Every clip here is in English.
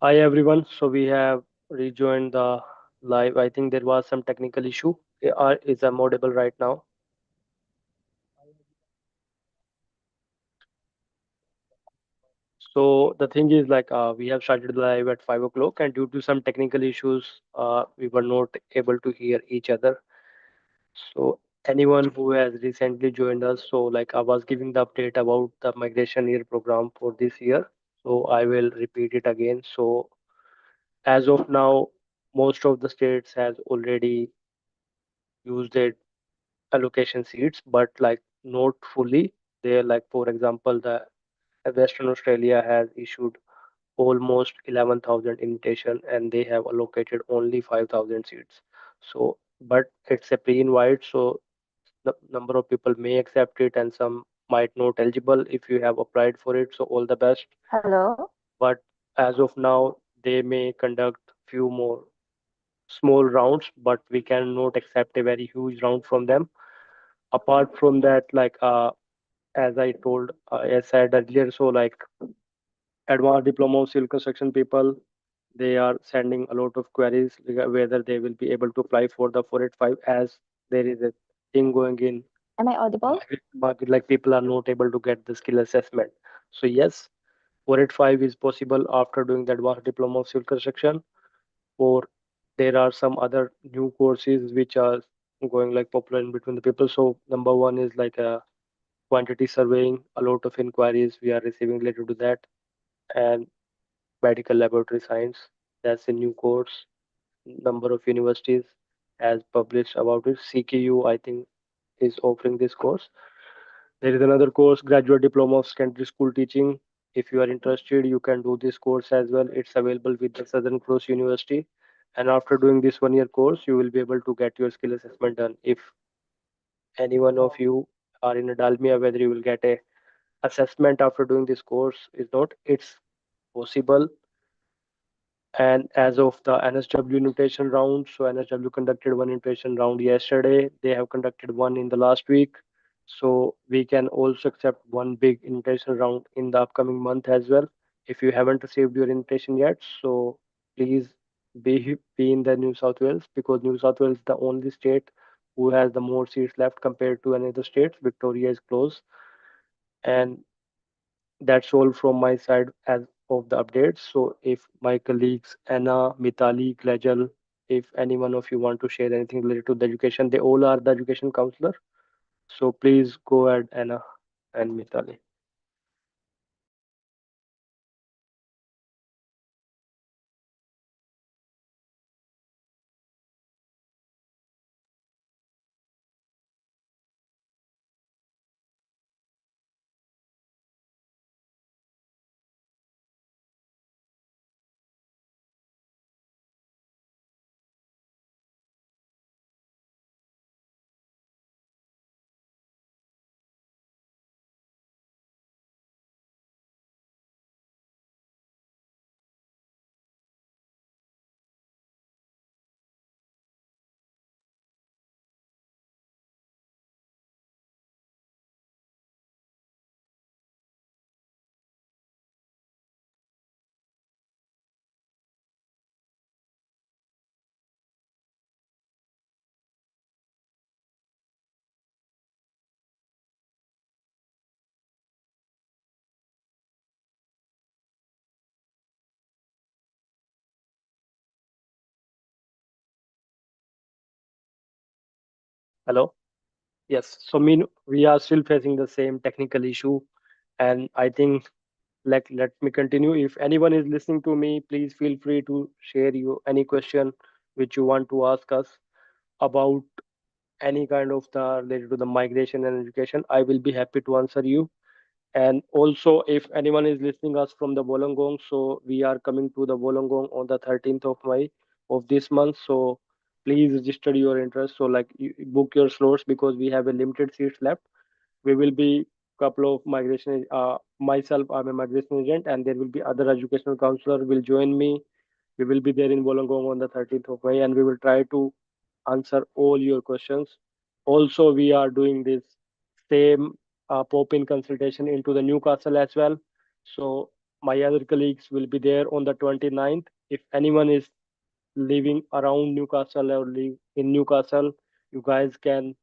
Hi everyone. So we have rejoined the live. I think there was some technical issue. Is I'm audible right now? So the thing is we have started live at 5 o'clock, and due to some technical issues, we were not able to hear each other. So anyone who has recently joined us, so like I was giving the update about the migration year program for this year. So I will repeat it again. So as of now, most of the states has already used it allocation seats, but like not fully. They like, for example, the Western Australia has issued almost 11,000 invitation and they have allocated only 5,000 seats. So, but it's a pre-invite, so the number of people may accept it and some might not eligible if you have applied for it. So all the best. Hello. But as of now, they may conduct few more small rounds, but we cannot accept a very huge round from them. Apart from that, as I told, I said earlier, so like advanced diploma of civil construction people, they are sending a lot of queries whether they will be able to apply for the 485 as there is a thing going in Am I audible? market, like people are not able to get the skill assessment. So yes, 485 is possible after doing the advanced diploma of civil construction, or there are some other new courses which are going like popular in between the people. So number one is like a quantity surveying, a lot of inquiries we are receiving related to that, and medical laboratory science. That's a new course. Number of universities has published about it. CKU, I think, is offering this course. There is another course, graduate diploma of secondary school teaching. If you are interested, you can do this course as well. It's available with the Southern Cross University. And after doing this 1 year course, you will be able to get your skill assessment done. If any one of you are in a Dalmia, whether you will get a assessment after doing this course is not, it's possible. And as of the NSW invitation round, so NSW conducted one invitation round yesterday. They have conducted one in the last week. So we can also accept one big invitation round in the upcoming month as well. If you haven't received your invitation yet, so please be in the New South Wales, because New South Wales is the only state who has the more seats left compared to any other states. Victoria is close. And that's all from my side as of the updates. So if my colleagues Anna, Mitali, Glejal, if any one of you want to share anything related to the education, they all are the education counselor. So please go ahead, Anna and Mitali. Hello. Yes. So mean we are still facing the same technical issue, and I think like let me continue. If anyone is listening to me, please feel free to share you any question which you want to ask us about any kind of the related to the migration and education. I will be happy to answer you. And also, if anyone is listening us from the Wollongong, so we are coming to the Wollongong on the 13th of May of this month. So please register your interest. So like you book your slots because we have a limited seats left. We will be couple of migration. Myself, I'm a migration agent, and there will be other educational counselor will join me. We will be there in Wollongong on the 13th of May, and we will try to answer all your questions. Also, we are doing this same pop-in consultation into the Newcastle as well. So my other colleagues will be there on the 29th. If anyone is living around Newcastle or live in Newcastle, you guys can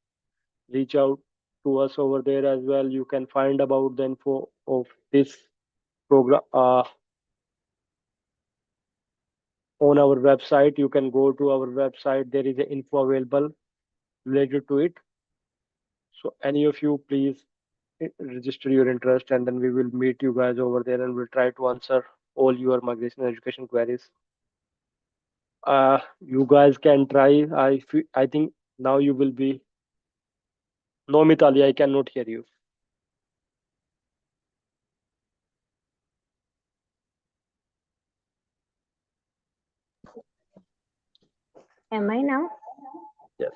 reach out to us over there as well. You can find about the info of this program on our website. You can go to our website. There is a info available related to it. So any of you, please register your interest, and then we will meet you guys over there, and we'll try to answer all your migration education queries. You guys can try. I think now you will be. No, Mitali, I cannot hear you. Am I now? Yes.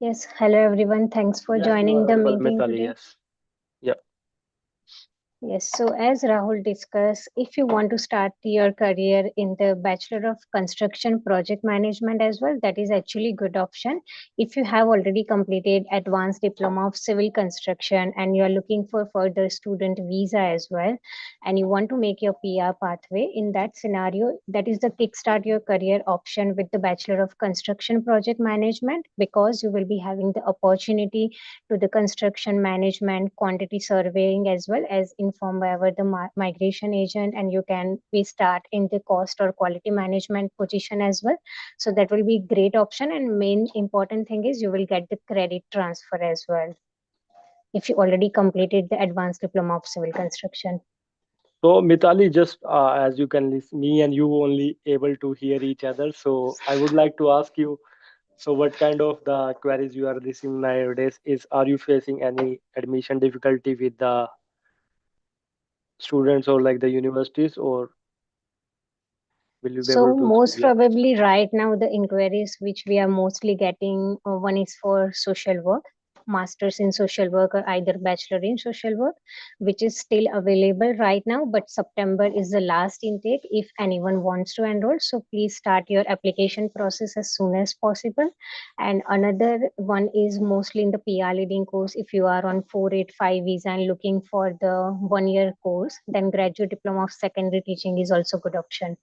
Yes. Hello, everyone. Thanks for Yes, you joining are the audible, meeting Mitali. today. Yes. Yeah. Yes, so as Rahul discussed, if you want to start your career in the Bachelor of Construction Project Management as well, that is actually good option. If you have already completed Advanced Diploma of Civil Construction and you are looking for further student visa as well, and you want to make your PR pathway, in that scenario, that is the kickstart your career option with the Bachelor of Construction Project Management, because you will be having the opportunity to the construction management, quantity surveying, as well as informed by our the migration agent, and you can be start in the cost or quality management position as well. So that will be great option, and main important thing is you will get the credit transfer as well if you already completed the advanced diploma of civil construction. So Mitali, just as you can listen, me and you only able to hear each other. So I would like to ask you, so what kind of the queries you are receiving nowadays is, are you facing any admission difficulty with the students or like the universities, or will you be able So to most explain? probably right now the inquiries which we are mostly getting, one is for social work, masters in social work or either bachelor in social work, which is still available right now. But September is the last intake if anyone wants to enroll. So please start your application process as soon as possible. And another one is mostly in the PR leading course. If you are on 485 visa and looking for the 1 year course, then graduate diploma of secondary teaching is also good option.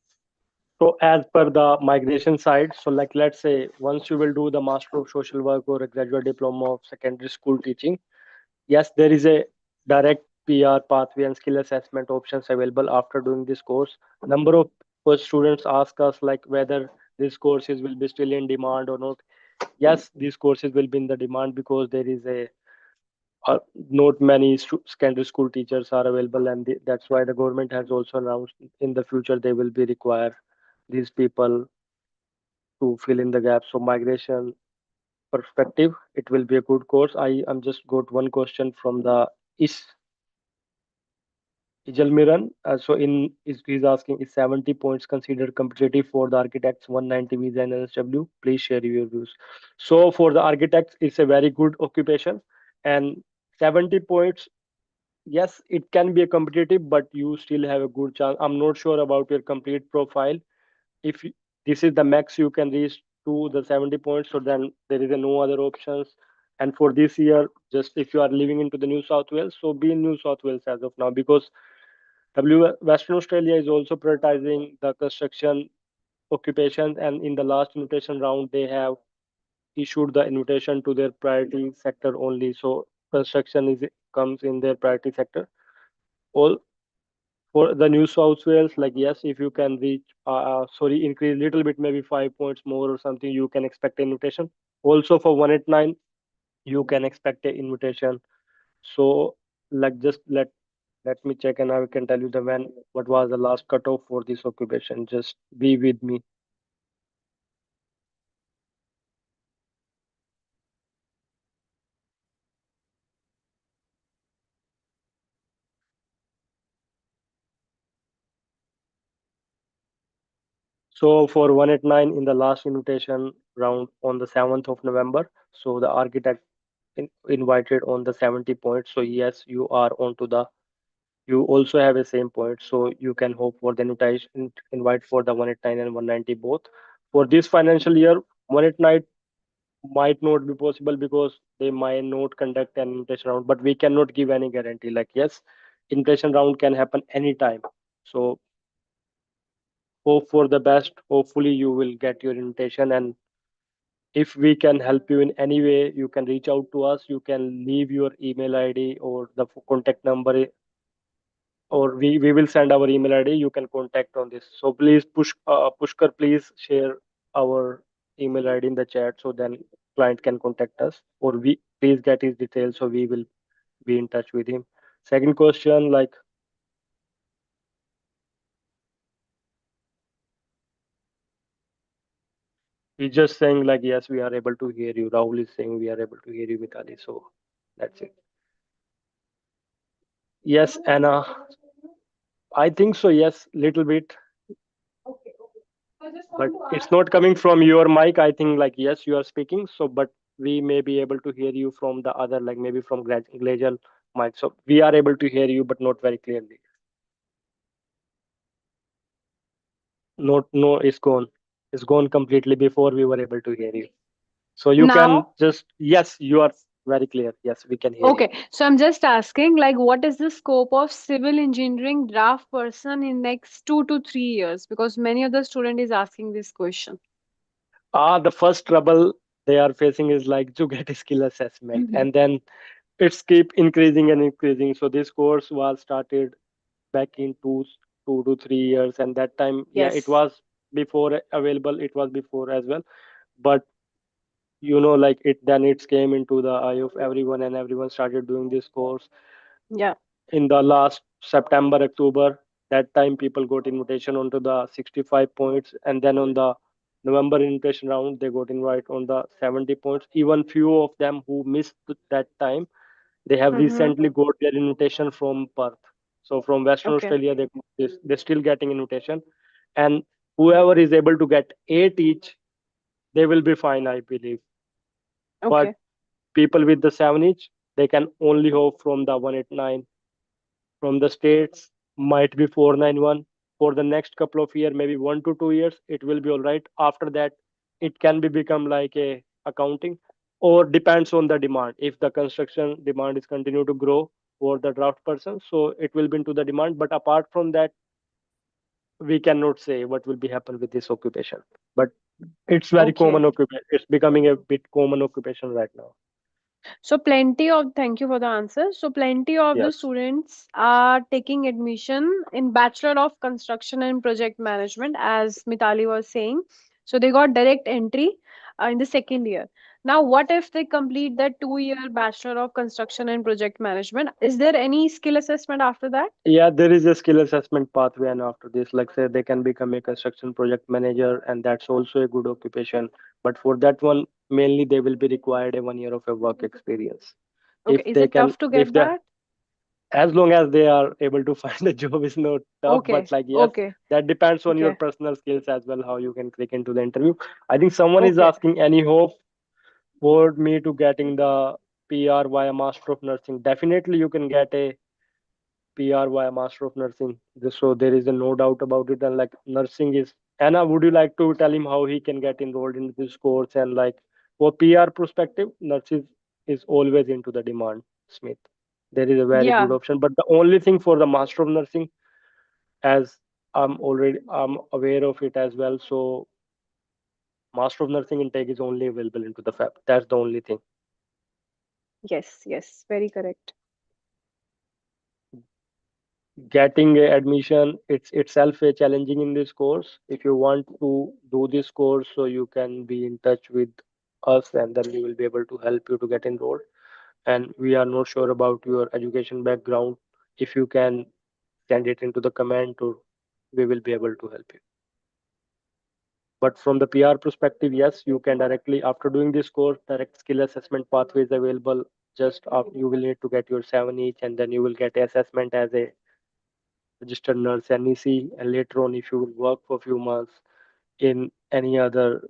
So as per the migration side, so like let's say once you will do the Master of Social Work or a graduate diploma of secondary school teaching, yes, there is a direct PR pathway and skill assessment options available after doing this course. Number of students ask us like whether these courses will be still in demand or not. Yes, these courses will be in the demand because there is a not many secondary school teachers are available, and that's why the government has also announced in the future they will be require these people to fill in the gaps. So migration perspective, it will be a good course. I am just got one question from the is Ijalmiran. So he's asking, is 70 points considered competitive for the architects 190 visa and NSW? Please share your views. So for the architects, it's a very good occupation, and 70 points, yes, it can be a competitive, but you still have a good chance. I'm not sure about your complete profile. If this is the max you can reach to the 70 points, so then there is a no other options. And for this year, just if you are living into the New South Wales, so be in New South Wales as of now, because Western Australia is also prioritizing the construction occupations, and in the last invitation round, they have issued the invitation to their priority sector only. So construction is comes in their priority sector. All for the New South Wales, like yes, if you can reach, sorry, increase little bit, maybe 5 points more or something, you can expect an invitation. Also for 189, you can expect an invitation. So like just let me check, and I can tell you the when what was the last cutoff for this occupation. Just be with me. So for 189 in the last invitation round on the 7th of November, so the architect invited on the 70 points. So yes, you are onto the, you also have a same point, so you can hope for the invitation invite for the 189 and 190 both. For this financial year, One at night might not be possible because they might not conduct an invitation round, but we cannot give any guarantee. Like, yes, invitation round can happen anytime. So hope for the best. Hopefully you will get your invitation, and if we can help you in any way, you can reach out to us. You can leave your email ID or the contact number, or we will send our email ID. You can contact on this. So please Pushkar, please share our email ID in the chat so then client can contact us, or we please get his details so we will be in touch with him. Second question, like he's just saying like yes, we are able to hear you. Rahul is saying we are able to hear you, Mitali. So that's it. Yes, Anna. I think so. Yes, little bit, but it's not coming from your mic. I think like yes, you are speaking. So, but we may be able to hear you from the other, like maybe from Glagel mic. So we are able to hear you, but not very clearly. Not, no, it's gone. It's gone completely before we were able to hear you. So you can Now, just yes, you are very clear. Yes, we can hear you. okay. So I'm just asking, like, what is the scope of civil engineering draft person in next 2 to 3 years? Because many of the student is asking this question. The first trouble they are facing is like to get a skill assessment, Mhm. and then it's keep increasing and increasing. So this course was started back in 2 to 3 years, and that time, yeah, it Yes. was before available. It was before as well, but like it then it came into the eye of everyone, and everyone started doing this course Yeah. in the last September, October. That time people got invitation onto the 65 points, and then on the November invitation round, they got invite on the 70 points. Even few of them who missed that time, they have Mm-hmm. recently got their invitation from Perth. So from Western Okay. Australia, they're still getting invitation, and whoever is able to get 8 each, they will be fine, I believe. But Okay. people with the 7 each, they can only hope from the 189. From the states might be 491 for the next couple of years, maybe 1 to 2 years. It will be all right. After that, it can be become like a accounting, or depends on the demand. If the construction demand is continue to grow for the draft person, so it will be into the demand. But apart from that, we cannot say what will be happen with this occupation. But it's very Okay. common occupation. It's becoming a bit common occupation right now. So plenty of, thank you for the answer. So plenty of the Yes. students are taking admission in Bachelor of Construction and Project Management, as Mitali was saying. So they got direct entry in the second year. Now, what if they complete that 2 year Bachelor of Construction and Project Management? Is there any skill assessment after that? Yeah, there is a skill assessment pathway, and after this, like say, they can become a construction project manager, and that's also a good occupation. But for that one, mainly they will be required a 1 year of a work experience. Okay. If Is they it can, tough to if get they, that? as long as they are able to find a job, is not tough. Okay. But like yes, Okay. that depends on your Okay. personal skills as well, how you can click into the interview. I think someone is Okay. asking any hope for me to getting the PR via Master of Nursing. Definitely, you can get a PR via Master of Nursing. So there is a no doubt about it. And like nursing is Anna, would you like to tell him how he can get enrolled in this course? And like for PR perspective, nurses is always into the demand, Smith. There is a very good Yeah. option. But the only thing for the Master of Nursing, as I'm aware of it as well. So Master of Nursing intake is only available into the FAB. That's the only thing. Yes. Yes. Very correct. Getting a admission, it's itself a challenging in this course. If you want to do this course, so you can be in touch with us, and then we will be able to help you to get enrolled. And we are not sure about your education background. If you can send it into the comment, or we will be able to help you. But from the PR perspective, yes, you can directly, after doing this course, direct skill assessment pathway is available. Just after, you will need to get your 7 each, and then you will get assessment as a registered nurse NEC, and later on, if you will work for a few months in any other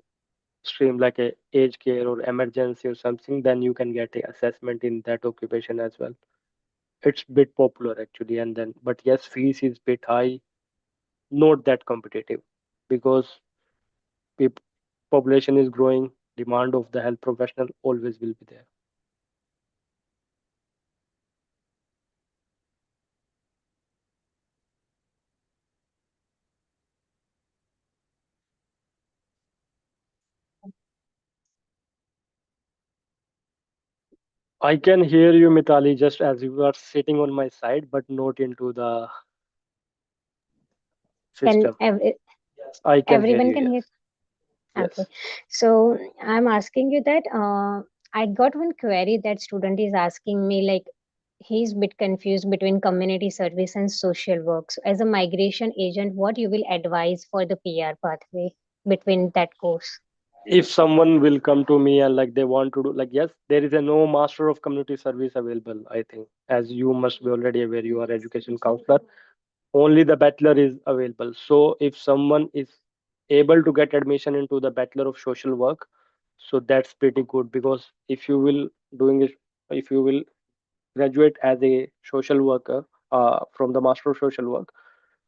stream like a aged care or emergency or something, then you can get a assessment in that occupation as well. It's bit popular actually, and then but yes, fees is bit high, not that competitive, because people. population is growing, demand of the health professional always will be there. I can hear you, Mitali, just as you are sitting on my side, but not into the Can system. Yes, I can hear everyone you. can Yes, hear? Okay. yes. So I'm asking you that I got one query that student is asking me, like he's bit confused between community service and social work. So as a migration agent, what you will advise for the PR pathway between that course? If someone will come to me and like they want to do, like, yes, there is a no master of community service available. I think, as you must be already aware, you are education counselor. Only the bachelor is available. So if someone is able to get admission into the bachelor of social work, so that's pretty good, because if you will doing it, if you will graduate as a social worker from the master of social work,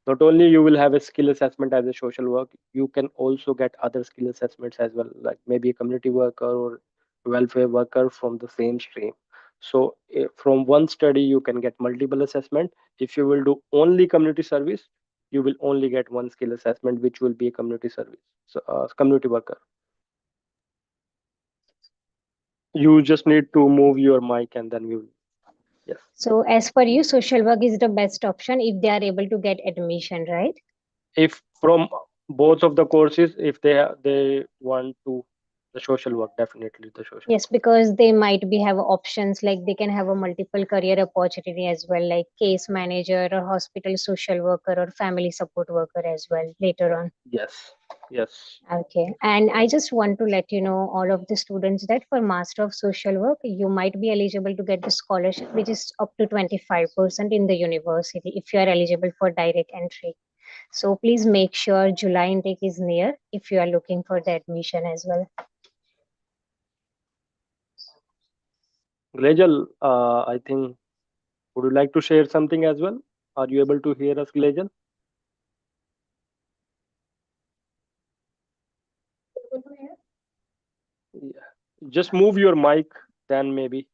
not only you will have a skill assessment as a social work, you can also get other skill assessments as well, like maybe a community worker or welfare worker from the same stream. So from one study you can get multiple assessment. If you will do only community service, you will only get one skill assessment, which will be a community service, so community worker. You just need to move your mic and then we will. Yes. So as per you, social work is the best option if they are able to get admission, right? If from both of the courses, if they want to, the social work, definitely the social Yes, work. because they might be have options like they can have a multiple career opportunity as well, like case manager or hospital social worker or family support worker as well later on. Yes, yes. Okay, and I just want to let you know all of the students that for Master of Social Work, you might be eligible to get the scholarship, which is up to 25% in the university if you are eligible for direct entry. So please make sure July intake is near if you are looking for the admission as well. Glejal, I think, would you like to share something as well? Are you able to hear us, Glejal? Yeah. Just move your mic, then maybe.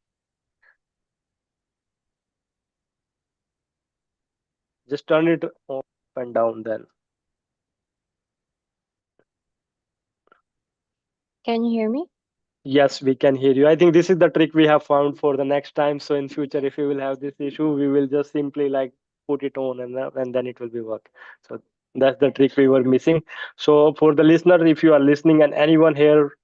Just turn it up and down then. Can you hear me? Yes, we can hear you. I think this is the trick we have found for the next time. So in future, if you will have this issue, we will just simply like put it on and then it will be work. So that's the trick we were missing. So for the listener, if you are listening and anyone here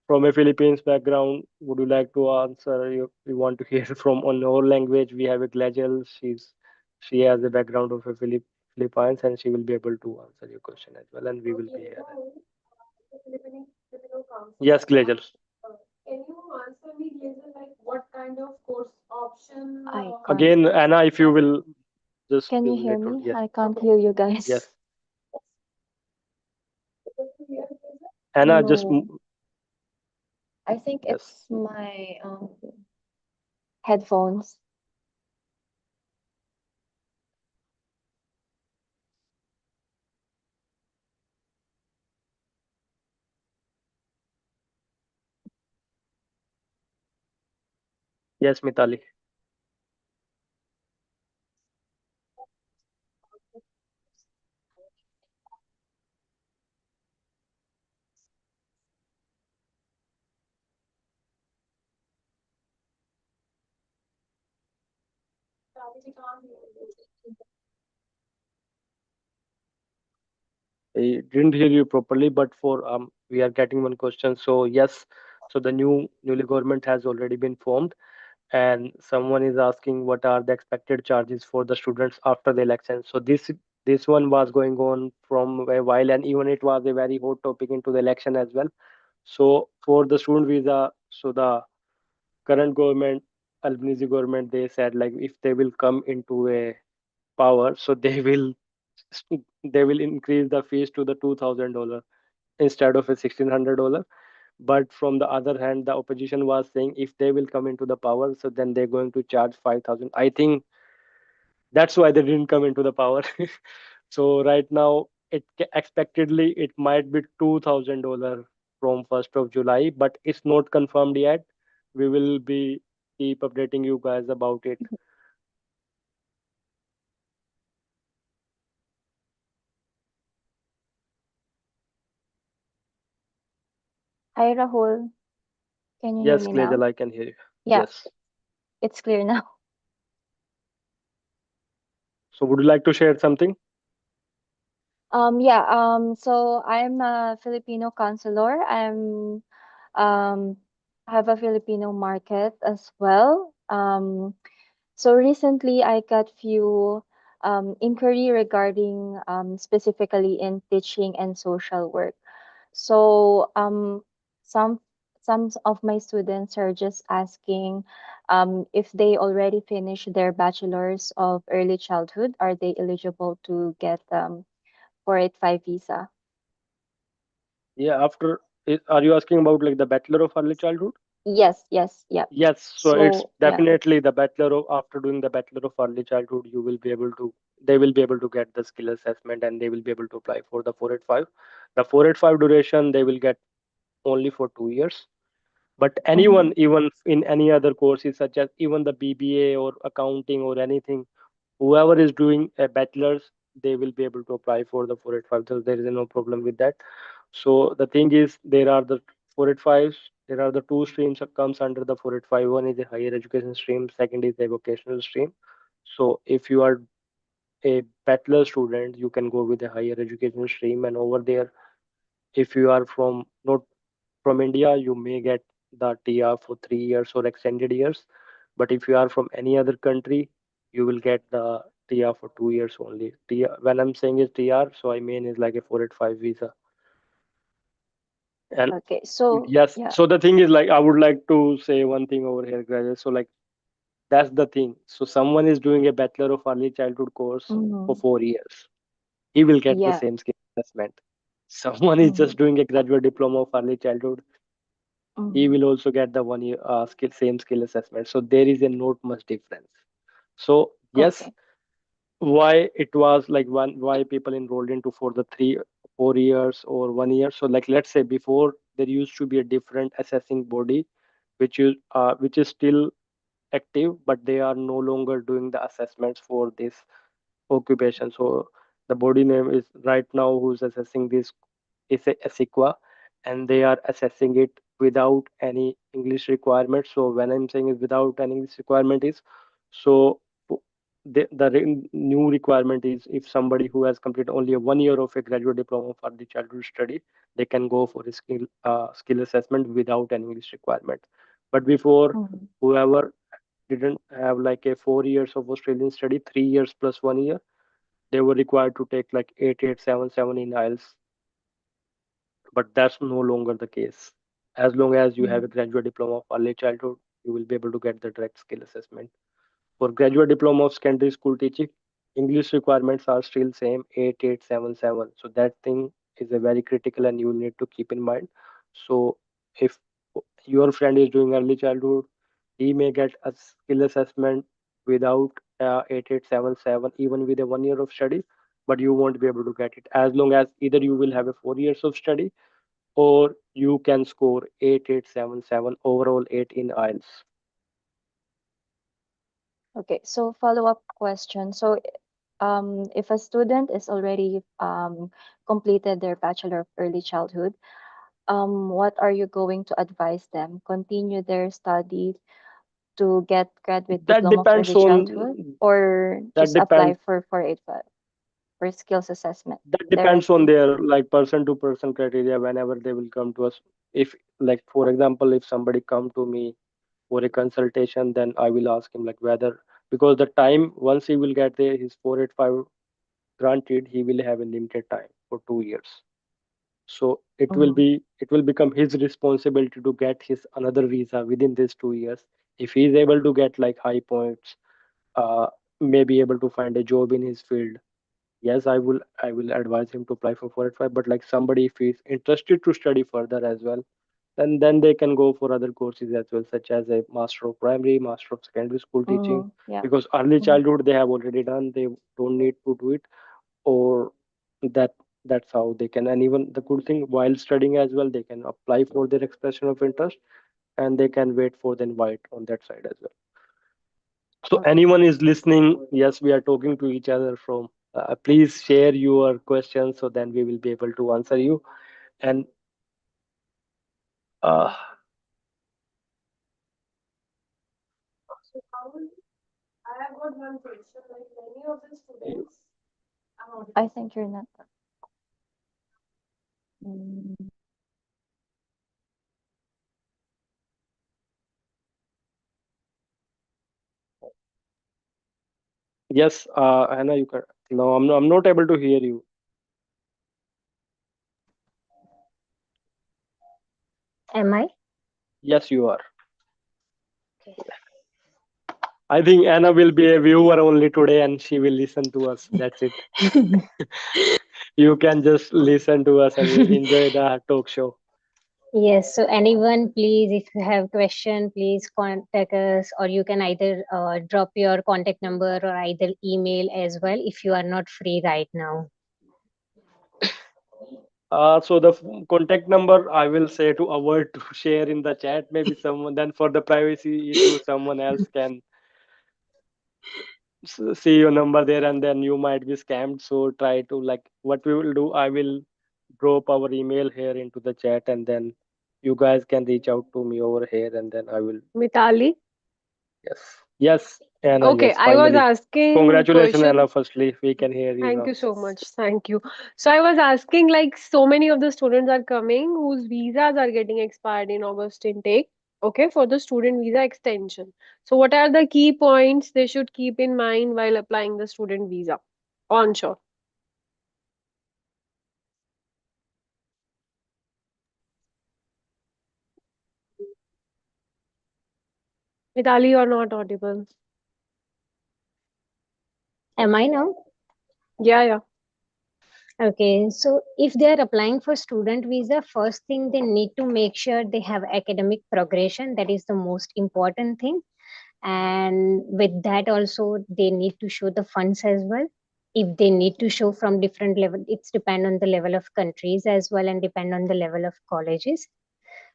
from a Philippines background, would you like to answer? You want to hear from on our language? We have a Glajel. She has a background of a Philippines, and she will be able to answer your question as well. And we will be here. Yes, Glajel. I can't. Again, Anna, if you will just Can give you a hear little. me? Yes, I can't hear you guys. yes. Anna, just No, I think yes. it's my headphones. Yes, Mitali. I didn't hear you properly, but for we are getting one question. So yes, so the newly government has already been formed, and someone is asking what are the expected charges for the students after the election. So this one was going on from a while, and even it was a very hot topic into the election as well. So for the student visa, so the current government, Albanese government, they said like if they will come into a power, so they will increase the fees to the $2,000 instead of a $1,600. But from the other hand, the opposition was saying if they will come into the power, so then they're going to charge 5,000. I think that's why they didn't come into the power. So right now, expectedly it might be $2,000 from 1st of July, but it's not confirmed yet. We will be keep updating you guys about it. Hi, Rahul. Can you hear Yes, me now? Glejal, I can hear you. Yeah, Yes. it's clear now. So would you like to share something? Yeah, so I'm a Filipino counselor. Um, have a Filipino market as well. So recently I got few inquiry regarding specifically in teaching and social work. So some some of my students are just asking if they already finished their bachelor's of early childhood, are they eligible to get 485 visa? Yeah, are you asking about like the Bachelor of Early Childhood? Yes, yes, yeah. Yes, so it's So yeah. definitely the Bachelor of, after doing the Bachelor of Early Childhood, you will be able to, they will be able to get the skill assessment and they will be able to apply for the 485. The 485 duration they will get only for 2 years. But Mm-hmm. anyone, even in any other courses such as even the BBA or accounting or anything, whoever is doing a bachelor's, they will be able to apply for the 485. So there is no problem with that. So the thing is, there are the 485s. There are the two streams that comes under the 485. One is a higher education stream. Second is a vocational stream. So if you are a bachelor student, you can go with a higher education stream, and over there, if you are from not from India, you may get the TR for 3 years or extended years. But if you are from any other country, you will get the TR for 2 years only. TR, when I'm saying is TR, so I mean is like a 485 visa. And Okay, so yes, yeah. so the thing is like I would like to say one thing over here, graduate. So like that's the thing. So someone is doing a Bachelor of Early Childhood course for Mm-hmm. 4 years. He will get the Yeah. same skill assessment. Someone is Mm-hmm. just doing a graduate diploma of early childhood, he Mm-hmm. will also get the 1 year same skill assessment. So there is a not much difference. So yes, Okay. why it was like one, why people enrolled into for the 3 4 years or 1 year. So like let's say before there used to be a different assessing body which is still active, but they are no longer doing the assessments for this occupation. So the body name is right now who's assessing this is a ASIQUA, and they are assessing it without any English requirement. So when I'm saying is without any English requirement is, so new requirement is if somebody who has completed only 1 year of a graduate diploma for the childhood study, they can go for a skill assessment without any English requirement. But before, Mm-hmm. whoever didn't have like a 4 years of Australian study, 3 years plus 1 year, they were required to take like 8877 in IELTS, but that's no longer the case. As long as you have a Mm-hmm. graduate diploma of early childhood, you will be able to get the direct skill assessment. For graduate diploma of secondary school teaching, English requirements are still same 8877. So that thing is a very critical and you will need to keep in mind. So if your friend is doing early childhood, he may get a skill assessment without 8877 even with a 1 year of study, but you won't be able to get it as long as either you will have a 4 years of study or you can score 8877 overall 8 in IELTS. Okay, so follow-up question. So if a student is already completed their Bachelor of Early Childhood, what are you going to advise them? Continue their study to get graduate That diploma of depends early childhood, on or that just apply depends for 485 for skills assessment that depends on directly? their like person to person criteria whenever they will come to us. If like for example, if somebody come to me for a consultation, then I will ask him like whether, because the time once he will get his 485 granted, he will have a limited time for 2 years. So Mm-hmm. it will become his responsibility to get his another visa within these 2 years. If he is able to get like high points, uh, may be able to find a job in his field. Yes, I will advise him to apply for 485. But like somebody if he's interested to study further as well, then they can go for other courses as well, such as a master of primary, master of secondary school teaching, Mm-hmm. Yeah. because early Mm-hmm. childhood they have already done, they don't need to do it, or that That's how they can. And even the good thing, while studying as well, they can apply for their expression of interest, and they can wait for the invite on that side as well. So anyone is listening, yes, we are talking to each other from. Please share your questions so then we will be able to answer you. And uh, So, Rahul, I have got one question. Like many of the students, I'm I audible. think you're not. Mm, yes, Hannah, you can. No, I'm not able to hear you. Am I? Yes, you are. Okay. I think Anna will be a viewer only today and she will listen to us. That's it. You can just listen to us and enjoy the talk show. Yes, so anyone, please, if you have question, please contact us, or you can either drop your contact number or either email as well if you are not free right now. So the contact number I will say to avoid to share in the chat. Maybe someone then for the privacy issue, someone else can see your number there and then you might be scammed. So try to like what we will do. I will drop our email here into the chat and then you guys can reach out to me over here and then I will. Mitali. Yes. Yes, Anna. Okay, Yes. I was Finally. asking Congratulations, question. Anna. Firstly, we can hear you Thank now. you so much. Thank you. So I was asking, like, so many of the students are coming whose visas are getting expired in August intake. Okay, for the student visa extension. So what are the key points they should keep in mind while applying the student visa onshore? Mitali, you're not audible. Am I now? Yeah, yeah. Okay, so if they are applying for student visa, first thing they need to make sure they have academic progression. That is the most important thing. And with that also, they need to show the funds as well. If they need to show from different level, it's depend on the level of countries as well and depend on the level of colleges.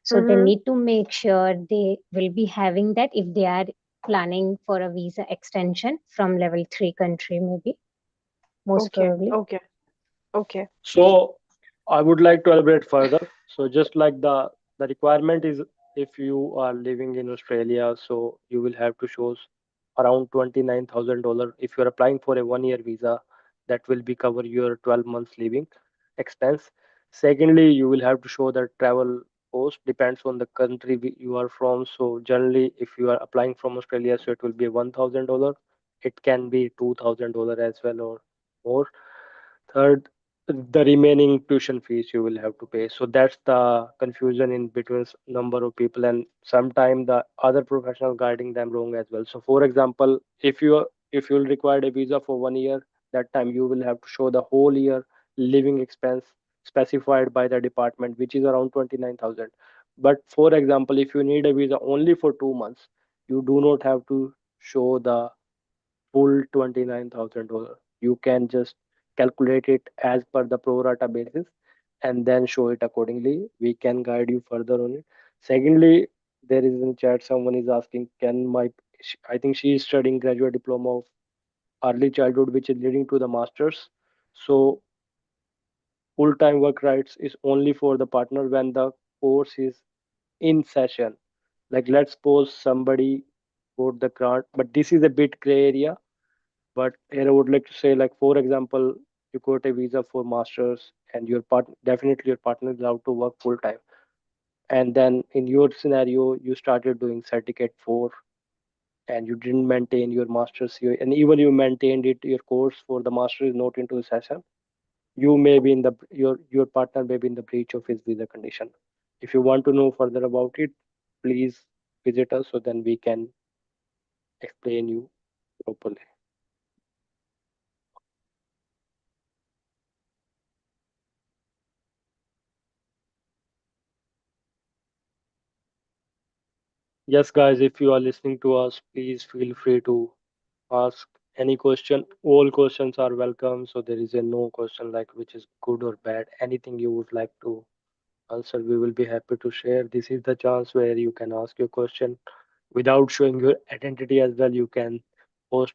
So they Mm-hmm. need to make sure they will be having that if they are planning for a visa extension from level 3 country, maybe most Okay, probably. okay, okay. So I would like to elaborate further. So just like the requirement is if you are living in Australia, so you will have to show around $29,000 if you are applying for a 1 year visa that will be cover your 12 months living expense. Secondly, you will have to show that travel cost depends on the country you are from. So generally, if you are applying from Australia, so it will be $1,000. It can be $2,000 as well or more. Third, the remaining tuition fees you will have to pay. So that's the confusion in between number of people, and sometimes the other professional guiding them wrong as well. So for example, if you will require a visa for 1 year, that time you will have to show the whole year living expense specified by the department, which is around 29,000. But for example, if you need a visa only for 2 months, you do not have to show the full $29,000. You can just calculate it as per the pro rata basis and then show it accordingly. We can guide you further on it. Secondly, there is in chat someone is asking, can my I think she is studying graduate diploma of early childhood, which is leading to the masters. So full-time work rights is only for the partner when the course is in session. Like let's suppose somebody got the grant, but this is a bit gray area. But here I would like to say, like for example, you got a visa for masters, and your definitely your partner is allowed to work full time. And then in your scenario, you started doing certificate four, and you didn't maintain your masters here, and even you maintained it, your course for the master is not into the session. You may be in the your partner may be in the breach of his visa condition. If you want to know further about it, please visit us so then we can explain you properly. Yes, guys, if you are listening to us, please feel free to ask Any question? All questions are welcome. So there is a no question like which is good or bad. Anything you would like to answer, we will be happy to share. This is the chance where you can ask your question without showing your identity as well. You can post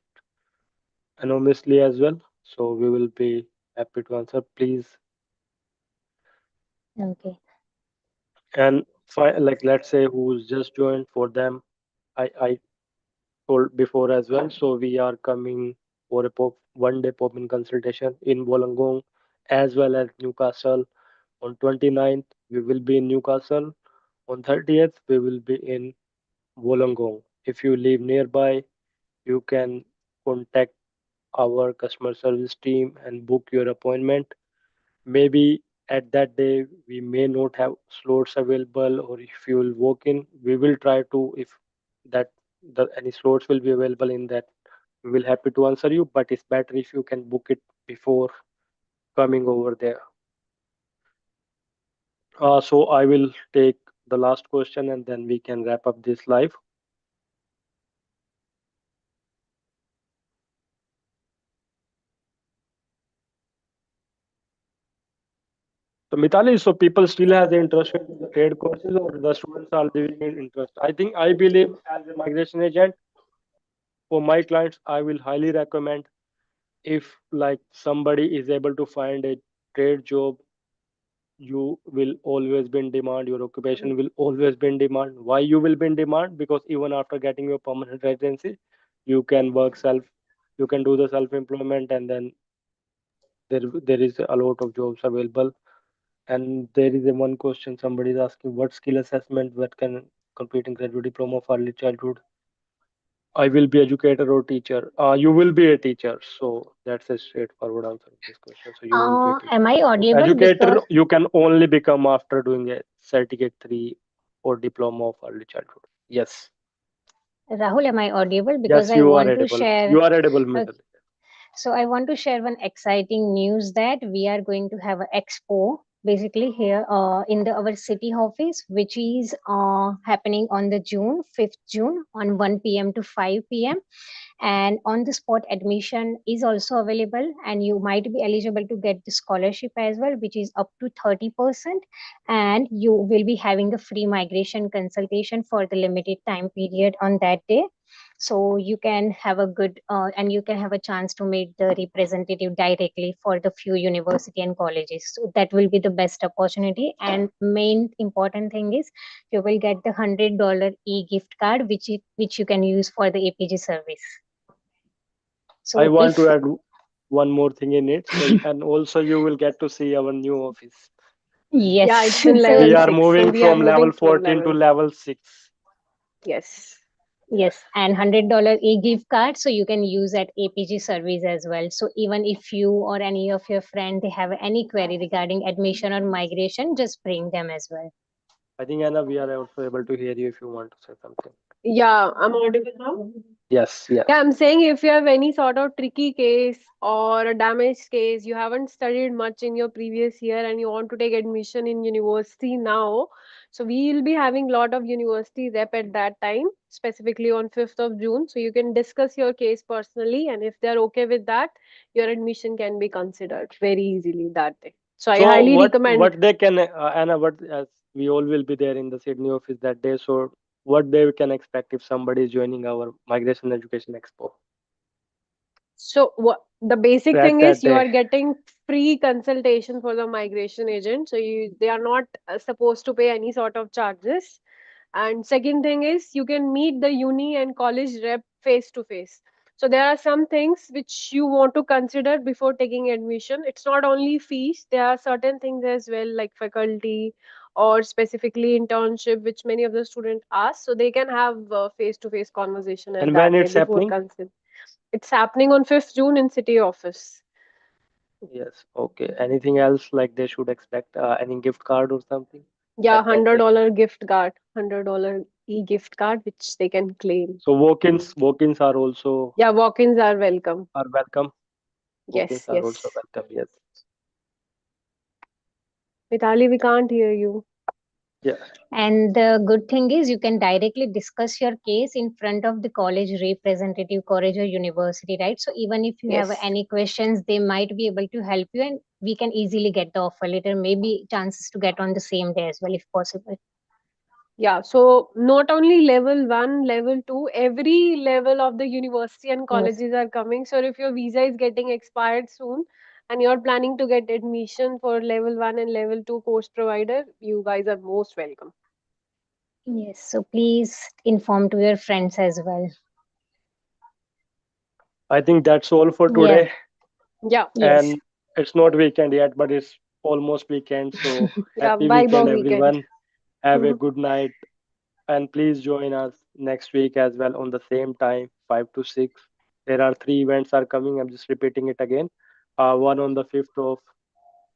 anonymously as well. So we will be happy to answer. Please. Okay. And like let's say who's just joined, for them, I told before as well. So we are coming for a 1 day pop-in consultation in Wollongong as well as Newcastle. On 29th, we will be in Newcastle. On 30th, we will be in Wollongong. If you live nearby, you can contact our customer service team and book your appointment. Maybe at that day we may not have slots available, or if you will walk in, we will try to, if that the any slots will be available in that, we will happy to answer you, but it's better if you can book it before coming over there. So I will take the last question and then we can wrap up this live. So Mitali, so people still has interest in the trade courses or the students are leaving in interest? I believe as a migration agent for my clients, I will highly recommend, if like somebody is able to find a trade job, you will always be in demand, your occupation will always be in demand. Why you will be in demand? Because even after getting your permanent residency, you can work self, you can do the self employment, and then there is a lot of jobs available. And there is a one question somebody is asking, what skill assessment that can completing graduate diploma of early childhood? I will be educator or teacher. You will be a teacher. So that's a straightforward answer to this question. So you will be a teacher. Am I audible? Educator Because you can only become after doing a certificate 3 or diploma of early childhood. Yes. Rahul, am I audible? Because Yes, I you are want to edible. share. You are edible, uh, Mithil. So I want to share one exciting news that we are going to have an expo basically here in our city office, which is happening on the June 5th June on 1 p.m. to 5 p.m. And on the spot admission is also available, and you might be eligible to get the scholarship as well, which is up to 30%. And you will be having a free migration consultation for the limited time period on that day, so you can have a good and you can have a chance to meet the representative directly for the few university and colleges, so that will be the best opportunity. And main important thing is you will get the $100 e-gift card, which you can use for the APG service. I So want if to add one more thing in it. So and also you will get to see our new office. yes, Yeah, it's in so We level are 6. So moving we are from level moving from 14 to level. level 6. Yes. yes, and $100 e-gift card, so you can use at APG service as well. So even if you or any of your friend they have any query regarding admission or migration, just bring them as well. I think Anna, we are also able to hear you if you want to say something. Yeah, I'm audible now. Yes, yes. Yeah, I'm saying if you have any sort of tricky case or a damaged case, you haven't studied much in your previous year and you want to take admission in university now. So we will be having a lot of university rep at that time, specifically on 5th of June. So you can discuss your case personally, and if they're okay with that, your admission can be considered very easily that day. So I So highly recommend. what they can Anna, what as we all will be there in the Sydney office that day. So what they can expect if somebody is joining our Migration Education Expo So what the basic at thing is that you day? are getting free consultation for the migration agent. So they are not supposed to pay any sort of charges. And second thing is you can meet the uni and college rep face to face. So there are some things which you want to consider before taking admission. It's not only fees, there are certain things as well like faculty or specifically internship, which many of the students ask. So they can have face to face conversation at And when that day it's before happening? consider. It's happening on 5th June in city office. Yes. Okay. Anything else like they should expect? Any gift card or something Yeah, at that day? $100 gift card, $100 e-gift card, which they can claim. So walk-ins are also Yeah, walk-ins are welcome. are welcome. Walk-ins Yes, are also yes. welcome. Yes. Mitali, we can't hear you. Yeah. And the good thing is you can directly discuss your case in front of the college representative, college or university, right? So even if you have Yes. any questions, they might be able to help you and we can easily get the offer letter, maybe chances to get on the same day as well if possible. Yeah, so not only level one, level two, every level of the university and Yes. colleges are coming. So if your visa is getting expired soon and you're planning to get admission for level one and level two course provider, you guys are most welcome. Yes. So please inform to your friends as well. I think that's all for Yeah. today. Yeah, Yes. And it's not weekend yet, but it's almost weekend. So yeah, happy bye weekend, bye weekend. everyone. Have a good night. And please join us next week as well on the same time, 5 to 6. There are three events are coming. I'm just repeating it again. One on the 5th of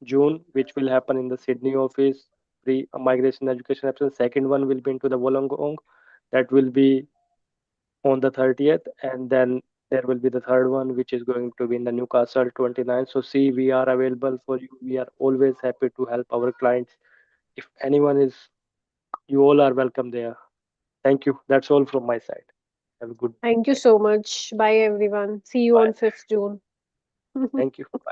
June, which will happen in the Sydney office, pre migration education absence. Second one will be into the Wollongong. That will be on the 30th. And then there will be the third one, which is going to be in the Newcastle 29th. So see, we are available for you. We are always happy to help our clients. If anyone is, you all are welcome there. Thank you. That's all from my side. Have a good Thank you day. so much. Bye everyone. See you Bye. on 5th June. Thank you. Bye.